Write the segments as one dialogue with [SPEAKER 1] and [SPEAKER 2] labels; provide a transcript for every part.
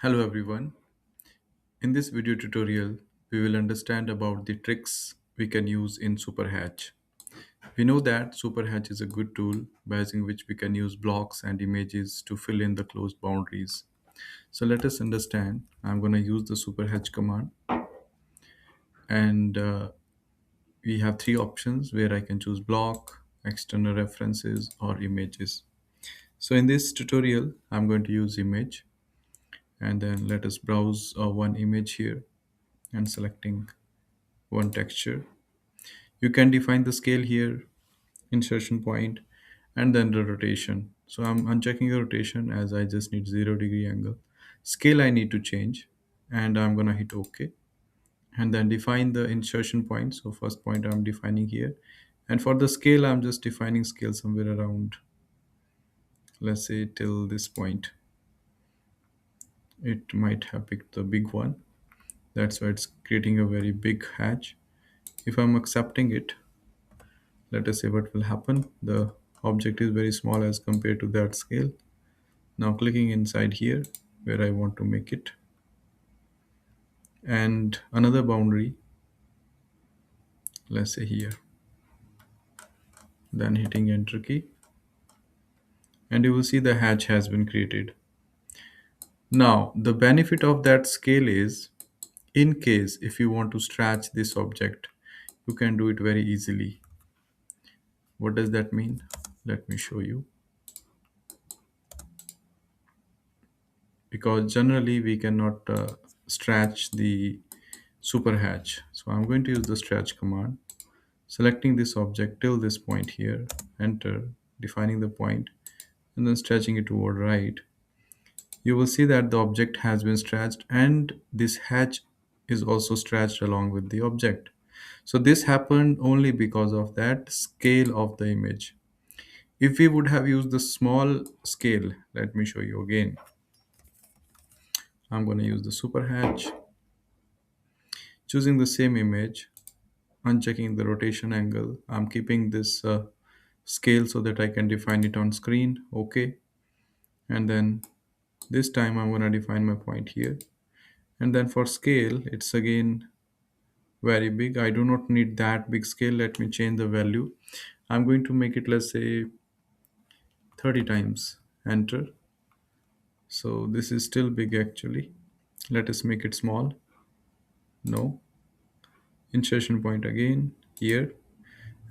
[SPEAKER 1] Hello everyone. In this video tutorial, we will understand about the tricks we can use in Superhatch. We know that Superhatch is a good tool by using which we can use blocks and images to fill in the closed boundaries. So let us understand. I'm going to use the Superhatch command and we have three options where I can choose block, external references or images. So in this tutorial, I'm going to use image and then let us browse one image here and selecting one texture. You can define the scale here, insertion point, and then the rotation. So I'm unchecking the rotation as I just need 0 degree angle. Scale I need to change and I'm gonna hit OK. And then define the insertion point. So first point I'm defining here. And for the scale, I'm just defining scale somewhere around, let's say till this point. It might have picked the big one. That's why it's creating a very big hatch. If I'm accepting it, let us say what will happen. The object is very small as compared to that scale. Now clicking inside here where I want to make it, and another boundary, let's say here, then hitting enter key, and you will see the hatch has been created. Now the benefit of that scale is, in case if you want to stretch this object, you can do it very easily. What does that mean? Let me show you. Because generally we cannot stretch the super hatch. So I'm going to use the stretch command, selecting this object till this point here, enter, defining the point, and then stretching it toward right. You will see that the object has been stretched and this hatch is also stretched along with the object. So this happened only because of that scale of the image. If we would have used the small scale, let me show you again. I'm going to use the super hatch, choosing the same image, unchecking the rotation angle. I'm keeping this scale so that I can define it on screen. Okay. And then this time I'm going to define my point here. And then for scale, it's again very big. I do not need that big scale. Let me change the value. I'm going to make it, let's say 30 times. Enter. So this is still big actually. Let us make it small. No. Insertion point again here.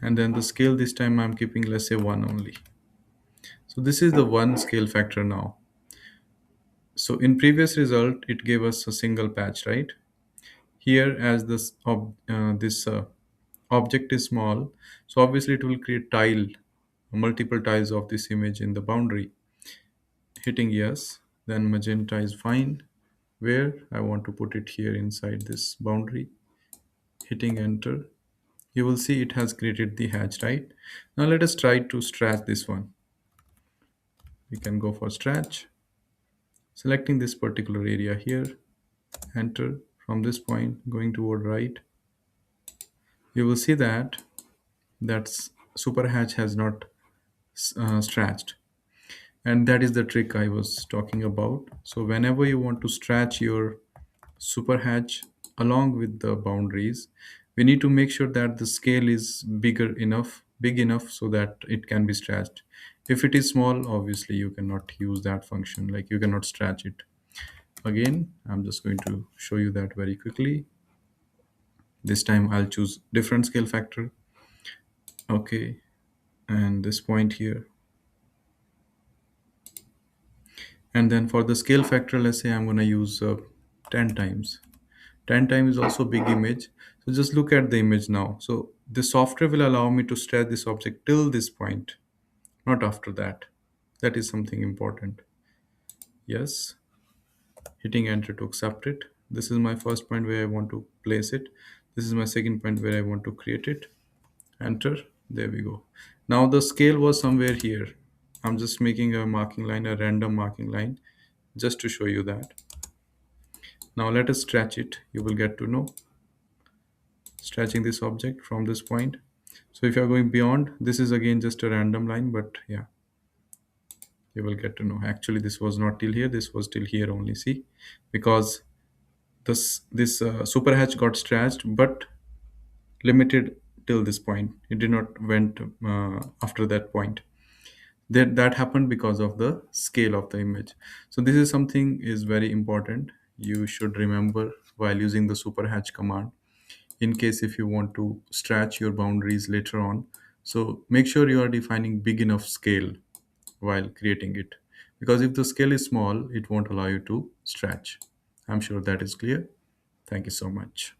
[SPEAKER 1] And then the scale this time I'm keeping, let's say 1 only. So this is the one scale factor now. So in previous result, it gave us a single patch, right? Here, as this object is small, so obviously it will create multiple tiles of this image in the boundary. Hitting yes, then magenta is fine. Where I want to put it here inside this boundary. Hitting enter, you will see it has created the hatch, right? Now let us try to stretch this one. We can go for stretch, selecting this particular area here, enter. From this point going toward right, you will see that super hatch has not stretched, and that is the trick I was talking about. So whenever you want to stretch your super hatch along with the boundaries, we need to make sure that the scale is big enough so that it can be stretched. If it is small, obviously you cannot use that function, like you cannot stretch it. Again, I'm just going to show you that very quickly. This time I'll choose different scale factor. Okay, and this point here. And then for the scale factor, let's say I'm going to use 10 times. 10 times is also big image. So just look at the image now. So the software will allow me to stretch this object till this point, not after that. That is something important. Yes, hitting enter to accept it. This is my first point where I want to place it. This is my second point where I want to create it. Enter. There we go. Now the scale was somewhere here. I'm just making a marking line, a random marking line, just to show you that. Now let us stretch it. You will get to know stretching this object from this point. So if you are going beyond, this is again just a random line, but yeah, you will get to know actually this was not till here, this was till here only. See, because this super hatch got stretched but limited till this point, it did not went after that point. That happened because of the scale of the image. So this is something is very important, you should remember while using the super hatch command, in case if you want to stretch your boundaries later on. So make sure you are defining big enough scale while creating it, because if the scale is small it won't allow you to stretch. I'm sure that is clear. Thank you so much.